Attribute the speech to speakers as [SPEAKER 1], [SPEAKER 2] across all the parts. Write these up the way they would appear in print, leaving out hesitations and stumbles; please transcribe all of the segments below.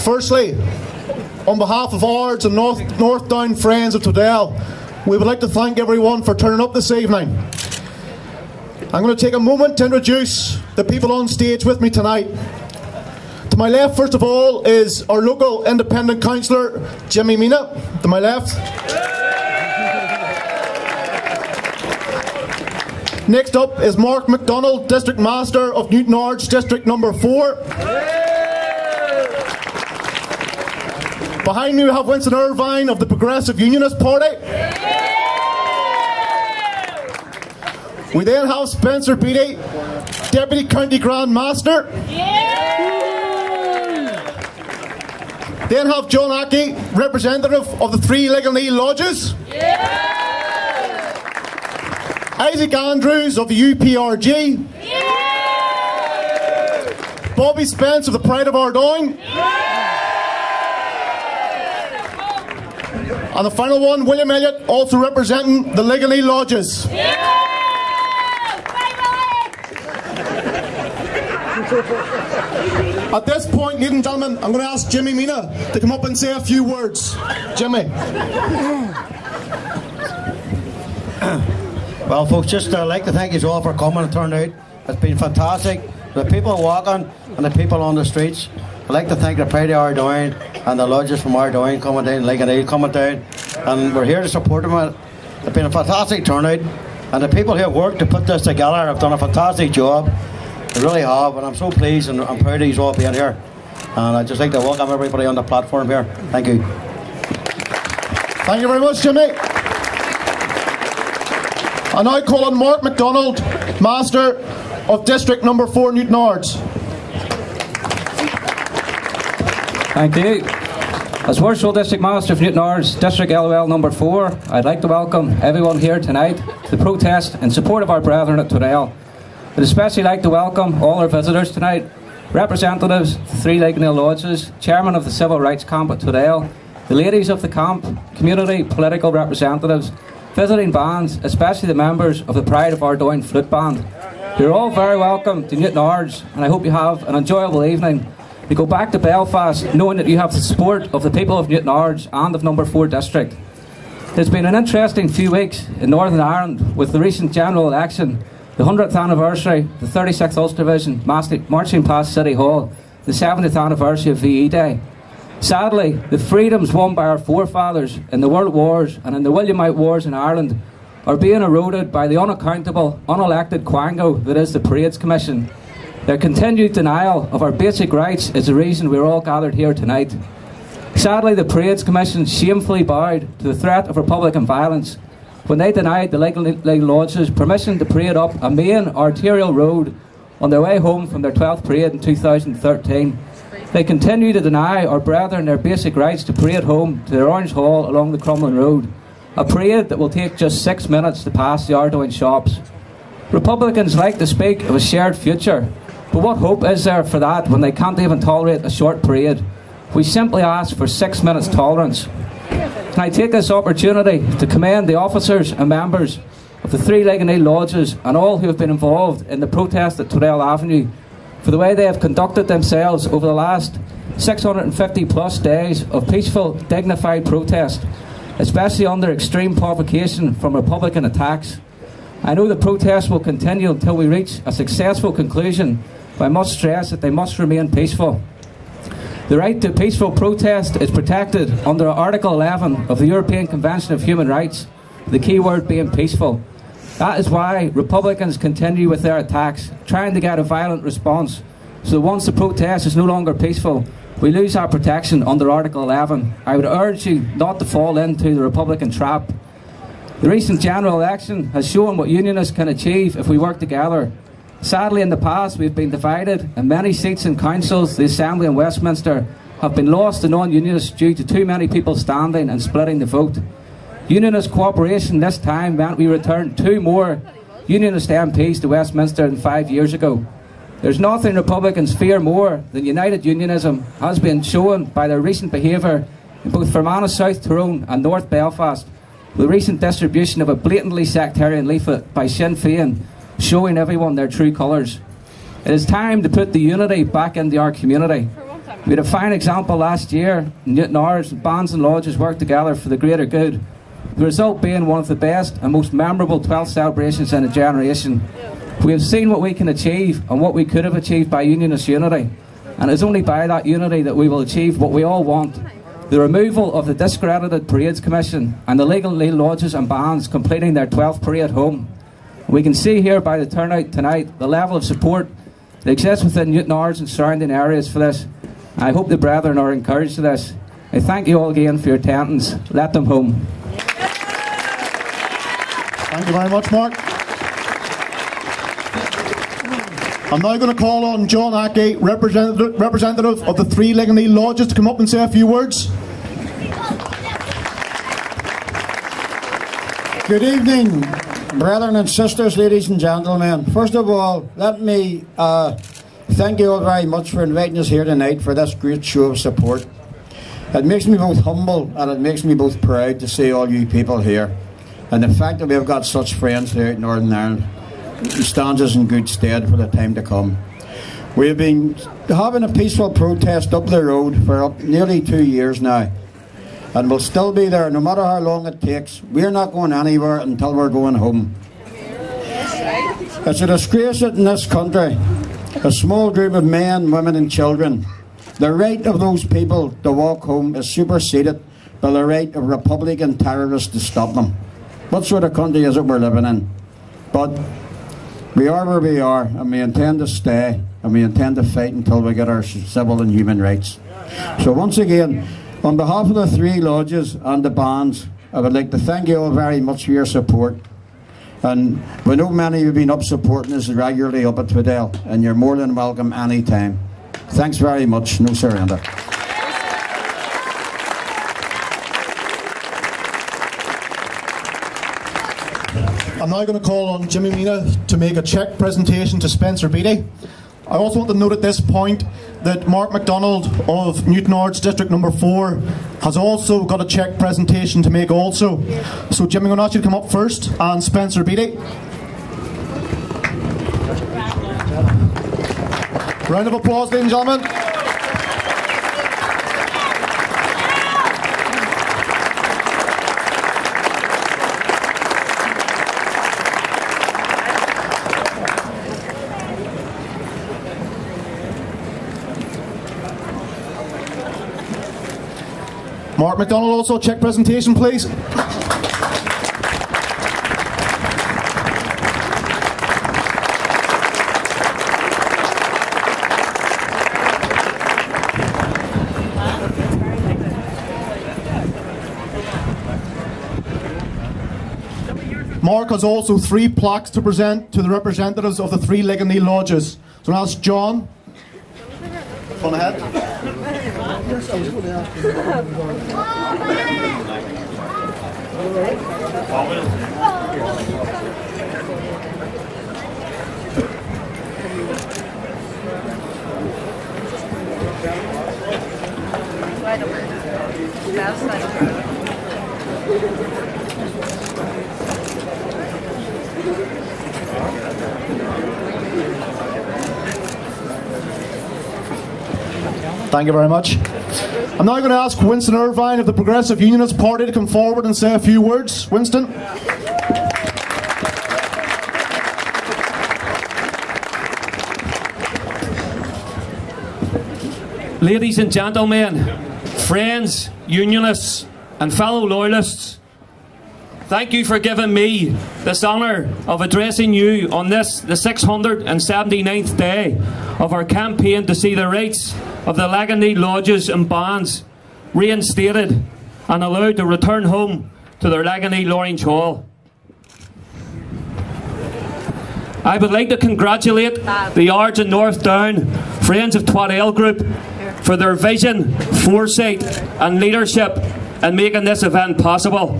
[SPEAKER 1] Firstly, on behalf of Ards and North Down Friends of Twaddell, we would like to thank everyone for turning up this evening. I'm going to take a moment to introduce the people on stage with me tonight. To my left, first of all, is our local independent councillor, Jimmy Mina. To my left. Next up is Mark McDonald, District Master of Newtownards, District number 4. Behind me we have Winston Irvine of the Progressive Unionist Party. We then have Spencer Beattie, Deputy County Grand Master. Then have John Aki, representative of the 3 Legal Knee Lodges. Isaac Andrews of the UPRG. Bobby Spence of the Pride of Ardoyne. And the final one, William Elliott, also representing the Legal Knee Lodges. At this point, ladies and gentlemen, I'm going to ask Jimmy Mina to come up and say a few words. Jimmy.
[SPEAKER 2] Well, folks, just like to thank you all for coming and turning out. It's been fantastic. The people walking and the people on the streets. I'd like to thank the Pride of Ardoyne and the lodges from Ardoyne coming down, Legal Knee coming down. And we're here to support them. It's been a fantastic turnout. And the people who have worked to put this together have done a fantastic job. They really have, and I'm so pleased and I'm proud of you all being here. And I'd just like to welcome everybody on the platform here. Thank you.
[SPEAKER 1] Thank you very much, Jimmy. I now call on Mark McDonald, Master of District number 4, Newtownards.
[SPEAKER 3] Thank you. As Worcester District Master of Newtownards, District LOL number 4, I'd like to welcome everyone here tonight to the protest in support of our brethren at Twaddell. I'd especially like to welcome all our visitors tonight, representatives of the 3 Legal Knee Lodges, Chairman of the Civil Rights Camp at Twaddell, the ladies of the camp, community political representatives, visiting bands, especially the members of the Pride of Ardoyne Flute Band. You're all very welcome to Newtownards, and I hope you have an enjoyable evening. You go back to Belfast knowing that you have the support of the people of Newtownards and of number 4 District. It's been an interesting few weeks in Northern Ireland with the recent general election, the 100th anniversary, the 36th Ulster Division marching past City Hall, the 70th anniversary of VE Day. Sadly, the freedoms won by our forefathers in the World Wars and in the Williamite Wars in Ireland are being eroded by the unaccountable, unelected quango that is the Parades Commission. Their continued denial of our basic rights is the reason we're all gathered here tonight. Sadly, the Parades Commission shamefully bowed to the threat of Republican violence when they denied the Legal Lodges permission to parade up a main arterial road on their way home from their 12th parade in 2013. They continue to deny our brethren their basic rights to parade home to their Orange Hall along the Crumlin Road, a parade that will take just 6 minutes to pass the Ardoyne shops. Republicans like to speak of a shared future, but what hope is there for that when they can't even tolerate a short parade? We simply ask for 6 minutes tolerance. Can I take this opportunity to commend the officers and members of the 3 Legal Knee Lodges and all who have been involved in the protest at Twaddell Avenue for the way they have conducted themselves over the last 650 plus days of peaceful, dignified protest, especially under extreme provocation from Republican attacks. I know the protest will continue until we reach a successful conclusion, but I must stress that they must remain peaceful. The right to peaceful protest is protected under Article 11 of the European Convention of Human Rights, the key word being peaceful. That is why Republicans continue with their attacks, trying to get a violent response. So once the protest is no longer peaceful, we lose our protection under Article 11. I would urge you not to fall into the Republican trap. The recent general election has shown what unionists can achieve if we work together. Sadly, in the past, we've been divided, and many seats in councils, the Assembly and Westminster, have been lost to non-unionists due to too many people standing and splitting the vote. Unionist cooperation this time meant we returned 2 more unionist MPs to Westminster than 5 years ago. There's nothing Republicans fear more than united unionism, has been shown by their recent behaviour in both Fermanagh, South Tyrone and North Belfast, with recent distribution of a blatantly sectarian leaflet by Sinn Féin showing everyone their true colours. It is time to put the unity back into our community. We had a fine example last year. Newtownards, bands and lodges worked together for the greater good. The result being one of the best and most memorable 12th celebrations in a generation. We have seen what we can achieve and what we could have achieved by unionist unity. And it is only by that unity that we will achieve what we all want. The removal of the discredited Parades Commission and the legal lodges and bands completing their 12th parade home. We can see here by the turnout tonight the level of support that exists within Newtownards and surrounding areas for this. I hope the brethren are encouraged to this. I thank you all again for your attendance. Let them home.
[SPEAKER 1] Thank you very much, Mark. I'm now going to call on John Ackey, representative of the three Leganee lodges, to come up and say a few words.
[SPEAKER 4] Good evening, brethren and sisters, ladies and gentlemen. First of all, let me thank you all very much for inviting us here tonight for this great show of support. It makes me both humble and it makes me both proud to see all you people here. And the fact that we've got such friends here in Northern Ireland stands us in good stead for the time to come. We've been having a peaceful protest up the road for nearly 2 years now. And we'll still be there no matter how long it takes. We're not going anywhere until we're going home. It's a disgrace that in this country, a small group of men, women and children, the right of those people to walk home is superseded by the right of Republican terrorists to stop them. What sort of country is it we're living in? But we are where we are, and we intend to stay, and we intend to fight until we get our civil and human rights. So once again, on behalf of the three lodges and the bands, I would like to thank you all very much for your support. And we know many of you have been up supporting us regularly up at Twaddell, and you're more than welcome any time. Thanks very much. No surrender.
[SPEAKER 1] I'm now going to call on Jimmy Mina to make a cheque presentation to Spencer Beattie. I also want to note at this point that Mark McDonald of Newtownards District Number 4 has also got a cheque presentation to make also. So Jimmy, I'm going to ask you to come up first, and Spencer Beattie. Round of applause, ladies and gentlemen. Mark McDonald, also check presentation, please. Mark has also 3 plaques to present to the representatives of the 3 Leganee lodges. So I'll ask John. Go ahead. I was going to ask you. Thank you very much. I'm now going to ask Winston Irvine of the Progressive Unionist Party to come forward and say a few words. Winston.
[SPEAKER 5] Ladies and gentlemen, friends, unionists and fellow loyalists, thank you for giving me this honour of addressing you on this, the 679th day of our campaign to see the rights of the Leganee lodges and bands reinstated and allowed to return home to their Leganee Lorange Hall. I would like to congratulate the Ards and North Down Friends of Twaddell Group for their vision, foresight and leadership in making this event possible.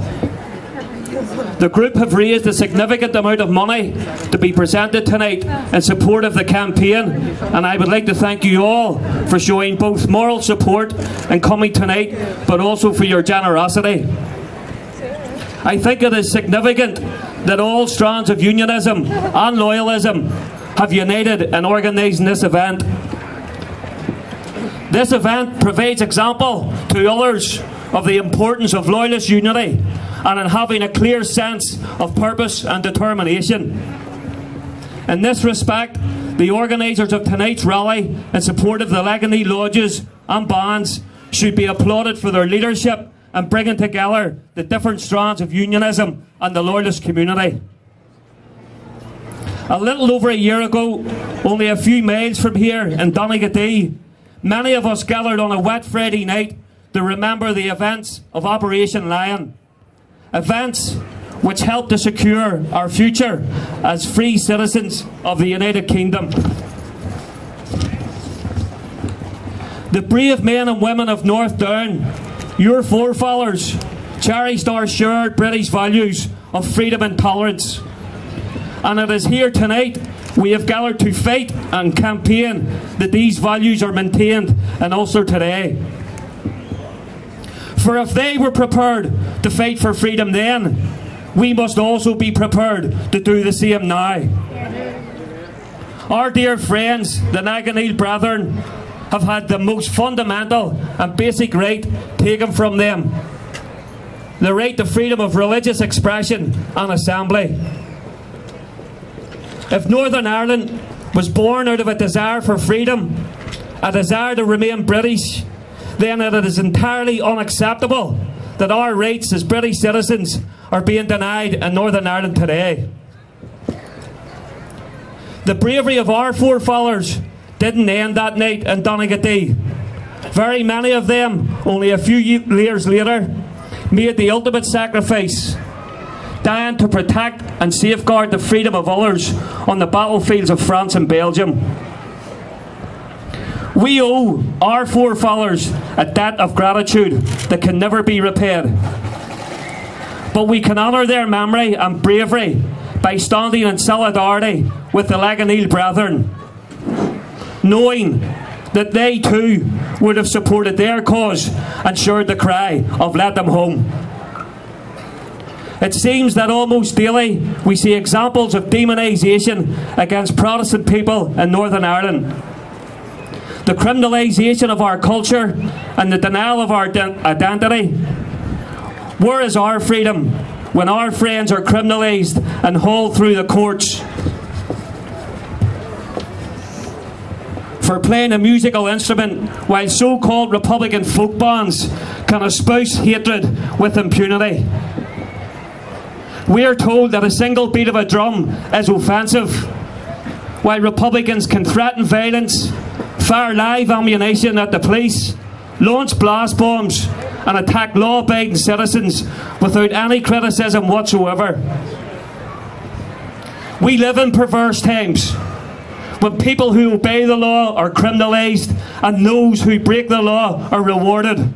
[SPEAKER 5] The group have raised a significant amount of money to be presented tonight in support of the campaign, and I would like to thank you all for showing both moral support and coming tonight, but also for your generosity. I think it is significant that all strands of unionism and loyalism have united in organising this event. This event provides example to others of the importance of loyalist unity and in having a clear sense of purpose and determination. In this respect, the organisers of tonight's rally in support of the Leganee lodges and bands should be applauded for their leadership and bringing together the different strands of unionism and the loyalist community. A little over a year ago, only a few miles from here in Donegal, many of us gathered on a wet Friday night to remember the events of Operation Lion. Events which helped to secure our future as free citizens of the United Kingdom. The brave men and women of North Down, your forefathers, cherished our shared British values of freedom and tolerance. And it is here tonight we have gathered to fight and campaign that these values are maintained in Ulster today. For if they were prepared to fight for freedom then, we must also be prepared to do the same now. Our dear friends, the Naganeel Brethren, have had the most fundamental and basic right taken from them: the right to freedom of religious expression and assembly. If Northern Ireland was born out of a desire for freedom, a desire to remain British, then it is entirely unacceptable that our rights as British citizens are being denied in Northern Ireland today. The bravery of our forefathers didn't end that night in Donegal. Very many of them, only a few years later, made the ultimate sacrifice, dying to protect and safeguard the freedom of others on the battlefields of France and Belgium. We owe our forefathers a debt of gratitude that can never be repaid. But we can honour their memory and bravery by standing in solidarity with the Leganee Brethren, knowing that they too would have supported their cause and shared the cry of "let them home." It seems that almost daily we see examples of demonisation against Protestant people in Northern Ireland. The criminalisation of our culture and the denial of our identity. Where is our freedom when our friends are criminalised and hauled through the courts for playing a musical instrument, while so-called Republican folk bands can espouse hatred with impunity? We are told that a single beat of a drum is offensive, while Republicans can threaten violence, fire live ammunition at the police, launch blast bombs and attack law-abiding citizens without any criticism whatsoever. We live in perverse times when people who obey the law are criminalised and those who break the law are rewarded.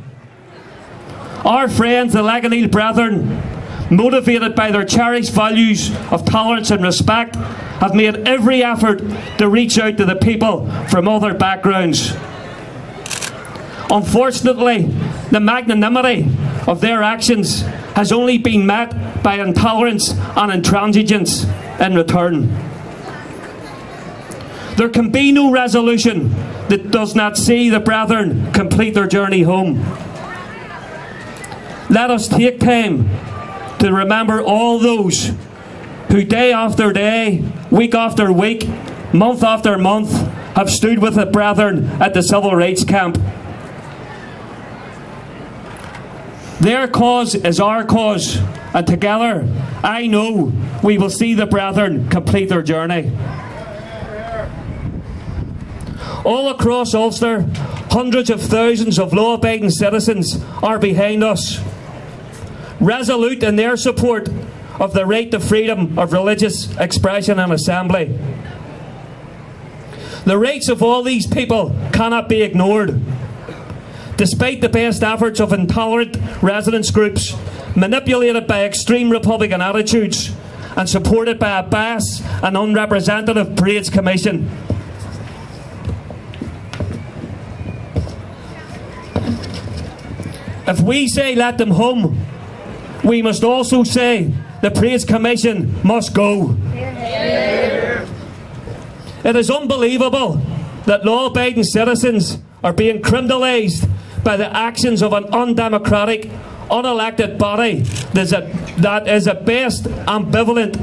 [SPEAKER 5] Our friends, the Leganee Brethren, motivated by their cherished values of tolerance and respect, have made every effort to reach out to the people from other backgrounds. Unfortunately, the magnanimity of their actions has only been met by intolerance and intransigence in return. There can be no resolution that does not see the Brethren complete their journey home. Let us take time to remember all those who day after day, week after week, month after month, have stood with the Brethren at the civil rights camp. Their cause is our cause, and together, I know, we will see the Brethren complete their journey. All across Ulster, hundreds of thousands of law-abiding citizens are behind us, resolute in their support of the right to freedom of religious expression and assembly. The rights of all these people cannot be ignored. Despite the best efforts of intolerant residents groups, manipulated by extreme Republican attitudes and supported by a biased and unrepresentative Parades Commission. If we say let them home, we must also say the Parades Commission must go. It is unbelievable that law-abiding citizens are being criminalised by the actions of an undemocratic, unelected body that is at best ambivalent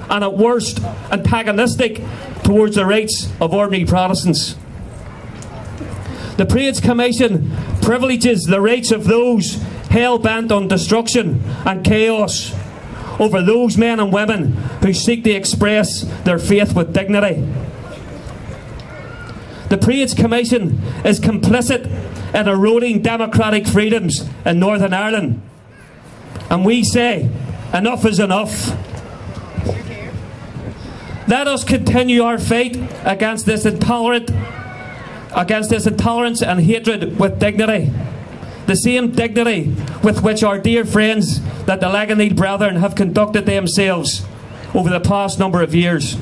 [SPEAKER 5] and at worst antagonistic towards the rights of ordinary Protestants. The Parades Commission privileges the rights of those hell-bent on destruction and chaos over those men and women who seek to express their faith with dignity. The Parades Commission is complicit in eroding democratic freedoms in Northern Ireland. And we say, enough is enough. Let us continue our fight against this intolerance and hatred with dignity. The same dignity with which our dear friends, that the Leganese Brethren, have conducted themselves over the past number of years.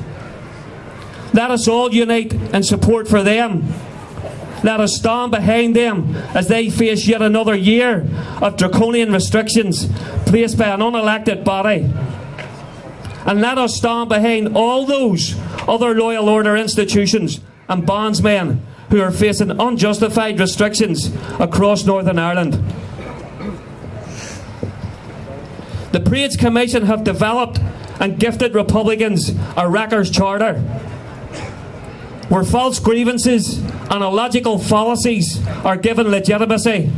[SPEAKER 5] Let us all unite in support for them. Let us stand behind them as they face yet another year of draconian restrictions placed by an unelected body. And let us stand behind all those other loyal order institutions and bondsmen who are facing unjustified restrictions across Northern Ireland. The Parades Commission have developed and gifted Republicans a Wreckers Charter, where false grievances and illogical fallacies are given legitimacy.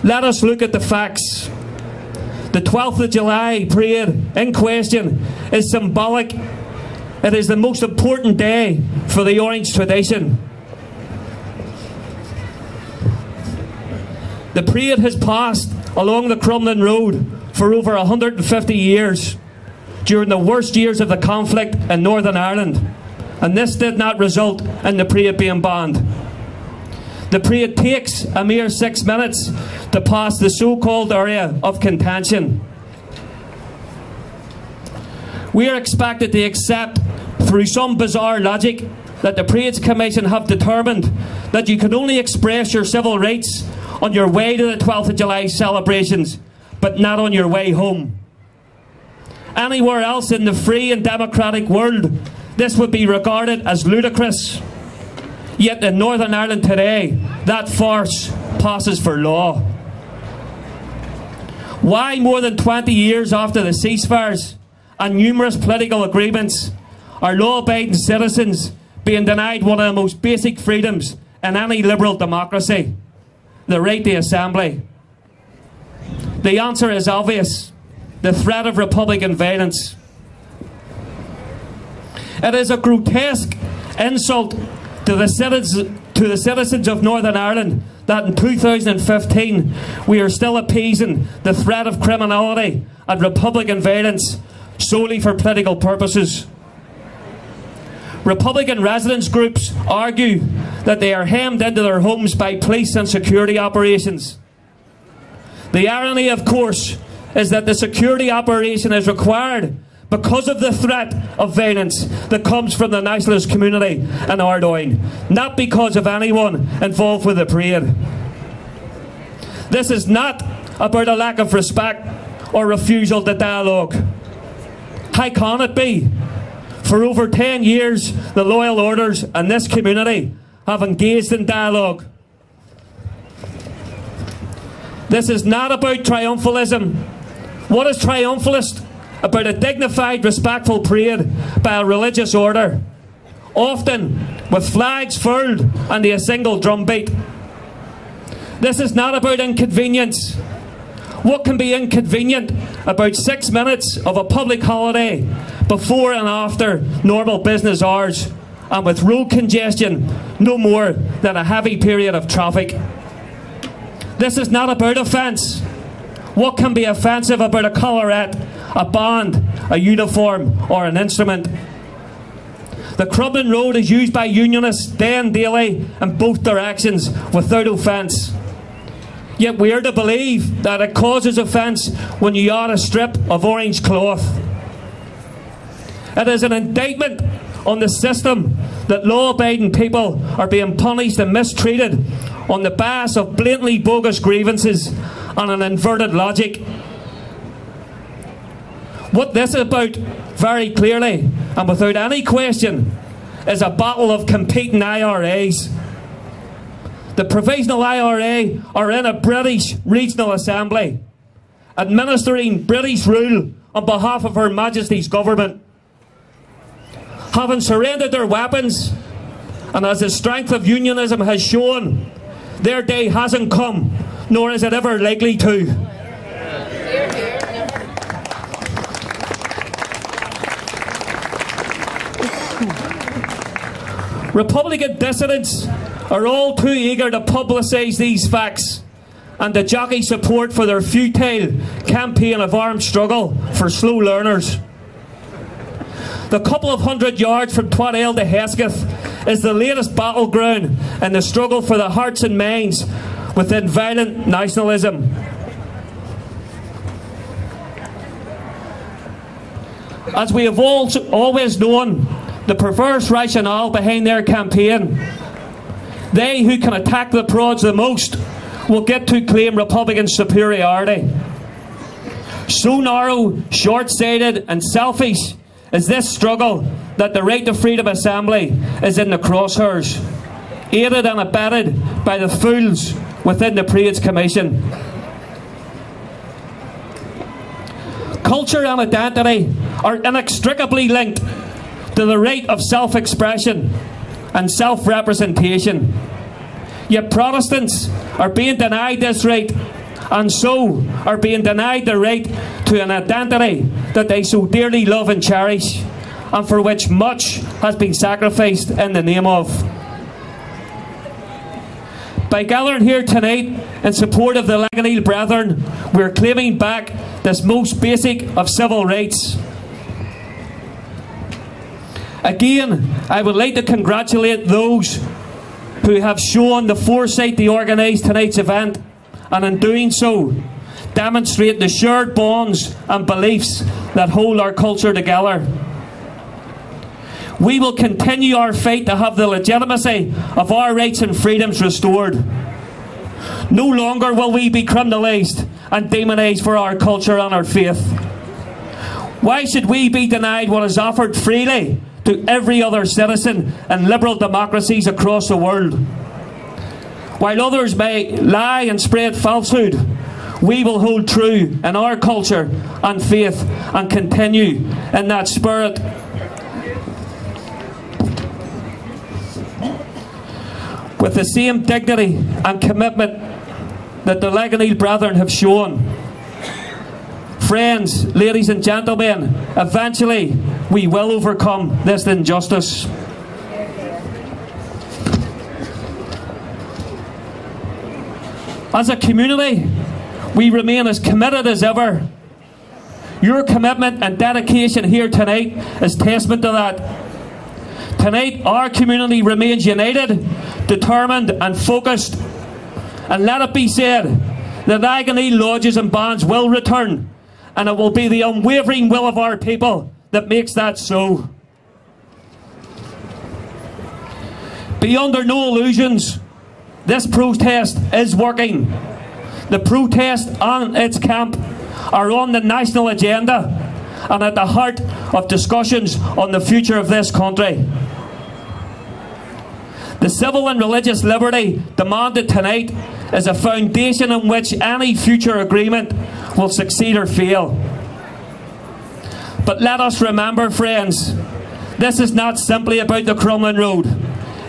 [SPEAKER 5] Let us look at the facts. The 12th of July parade in question is symbolic. It is the most important day for the Orange tradition. The parade has passed along the Crumlin Road for over 150 years during the worst years of the conflict in Northern Ireland, and this did not result in the parade being banned. The parade takes a mere 6 minutes to pass the so-called area of contention. We are expected to accept, through some bizarre logic, that the Parades Commission have determined that you can only express your civil rights on your way to the 12th of July celebrations, but not on your way home. Anywhere else in the free and democratic world, this would be regarded as ludicrous. Yet in Northern Ireland today, that farce passes for law. Why, more than 20 years after the ceasefires and numerous political agreements, are law-abiding citizens being denied one of the most basic freedoms in any liberal democracy, the right to assembly? The answer is obvious: the threat of Republican violence. It is a grotesque insult to the citizens of Northern Ireland that in 2015 we are still appeasing the threat of criminality and Republican violence solely for political purposes. Republican residents groups argue that they are hemmed into their homes by police and security operations. The irony, of course, is that the security operation is required because of the threat of violence that comes from the nationalist community in Ards, not because of anyone involved with the parade. This is not about a lack of respect or refusal to dialogue. How can it be? For over 10 years, the loyal orders and this community have engaged in dialogue. This is not about triumphalism. What is triumphalist about a dignified, respectful parade by a religious order, often with flags furled and a single drumbeat? This is not about inconvenience. What can be inconvenient about 6 minutes of a public holiday before and after normal business hours, and with road congestion no more than a heavy period of traffic? This is not about offence. What can be offensive about a collarette, a band, a uniform, or an instrument? The Crumlin Road is used by unionists day and daily in both directions without offence. Yet we are to believe that it causes offence when you add a strip of orange cloth. It is an indictment on the system that law-abiding people are being punished and mistreated on the basis of blatantly bogus grievances and an inverted logic. What this is about, very clearly and without any question, is a battle of competing IRAs. The Provisional IRA are in a British Regional Assembly, administering British rule on behalf of Her Majesty's government. Having surrendered their weapons, and as the strength of unionism has shown, their day hasn't come, nor is it ever likely to. Republican dissidents are all too eager to publicise these facts and to jockey support for their futile campaign of armed struggle for slow learners. The couple of 100 yards from Twaddell to Hesketh is the latest battleground in the struggle for the hearts and minds within violent nationalism. As we have always known, the perverse rationale behind their campaign, they who can attack the prods the most will get to claim Republican superiority. So narrow, short-sighted and selfish is this struggle that the right to freedom assembly is in the crosshairs, aided and abetted by the fools within the Parades Commission. Culture and identity are inextricably linked to the right of self-expression and self-representation. Yet Protestants are being denied this right, and so are being denied the right to an identity that they so dearly love and cherish, and for which much has been sacrificed in the name of. By gathering here tonight in support of the Laganeel Brethren, we are claiming back this most basic of civil rights. Again, I would like to congratulate those who have shown the foresight to organise tonight's event, and in doing so, demonstrate the shared bonds and beliefs that hold our culture together. We will continue our fight to have the legitimacy of our rights and freedoms restored. No longer will we be criminalised and demonised for our culture and our faith. Why should we be denied what is offered freely to every other citizen in liberal democracies across the world? While others may lie and spread falsehood, we will hold true in our culture and faith and continue in that spirit. With the same dignity and commitment that the Laganeel Brethren have shown. Friends, ladies and gentlemen, eventually we will overcome this injustice. As a community, we remain as committed as ever. Your commitment and dedication here tonight is testament to that. Tonight, our community remains united, determined and focused. And let it be said that Laganeel lodges and bands will return, and it will be the unwavering will of our people that makes that so. Be under no illusions, this protest is working. The protest and its camp are on the national agenda and at the heart of discussions on the future of this country. The civil and religious liberty demanded tonight is a foundation on which any future agreement will succeed or fail. But let us remember, friends, this is not simply about the Crumlin Road.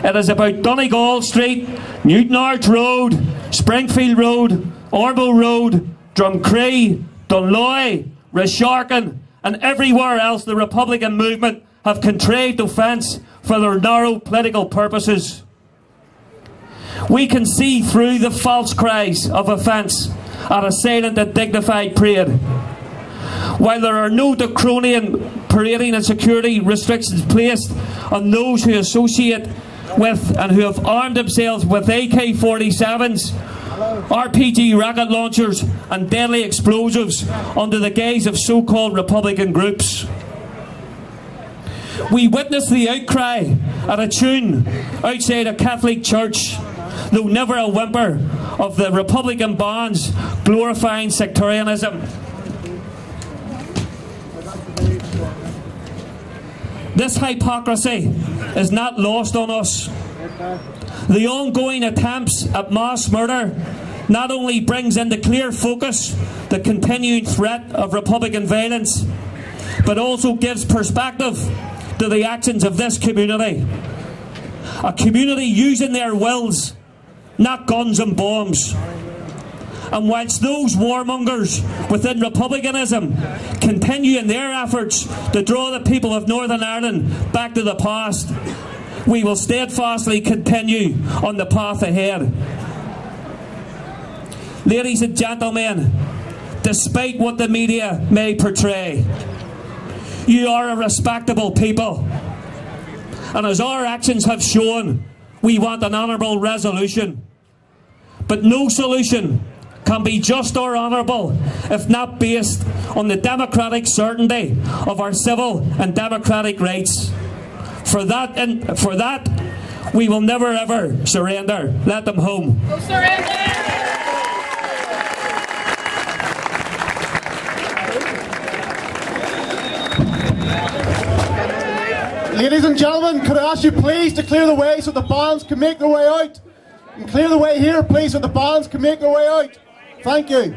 [SPEAKER 5] It is about Donegal Street, Newtownards Road, Springfield Road, Orbo Road, Drumcree, Dunloy, Resharkin, and everywhere else the Republican movement have contrived offence for their narrow political purposes. We can see through the false cries of offence at a silent and dignified parade. While there are no draconian parading and security restrictions placed on those who associate with and who have armed themselves with AK-47s, RPG rocket launchers and deadly explosives under the guise of so-called Republican groups. We witnessed the outcry at a tune outside a Catholic church though never a whimper of the Republican bonds glorifying sectarianism. This hypocrisy is not lost on us. The ongoing attempts at mass murder not only brings into clear focus the continuing threat of Republican violence, but also gives perspective to the actions of this community. A community using their wills, not guns and bombs. And whilst those warmongers within republicanism continue in their efforts to draw the people of Northern Ireland back to the past, we will steadfastly continue on the path ahead. Ladies and gentlemen, despite what the media may portray, you are a respectable people. And as our actions have shown, we want an honourable resolution. But no solution can be just or honourable if not based on the democratic certainty of our civil and democratic rights. For that, we will never ever surrender. Let them home.
[SPEAKER 6] No surrender!
[SPEAKER 1] Ladies and gentlemen, could I ask you please to clear the way so the bands can make their way out? And clear the way here, please, so the bands can make their way out. Thank you.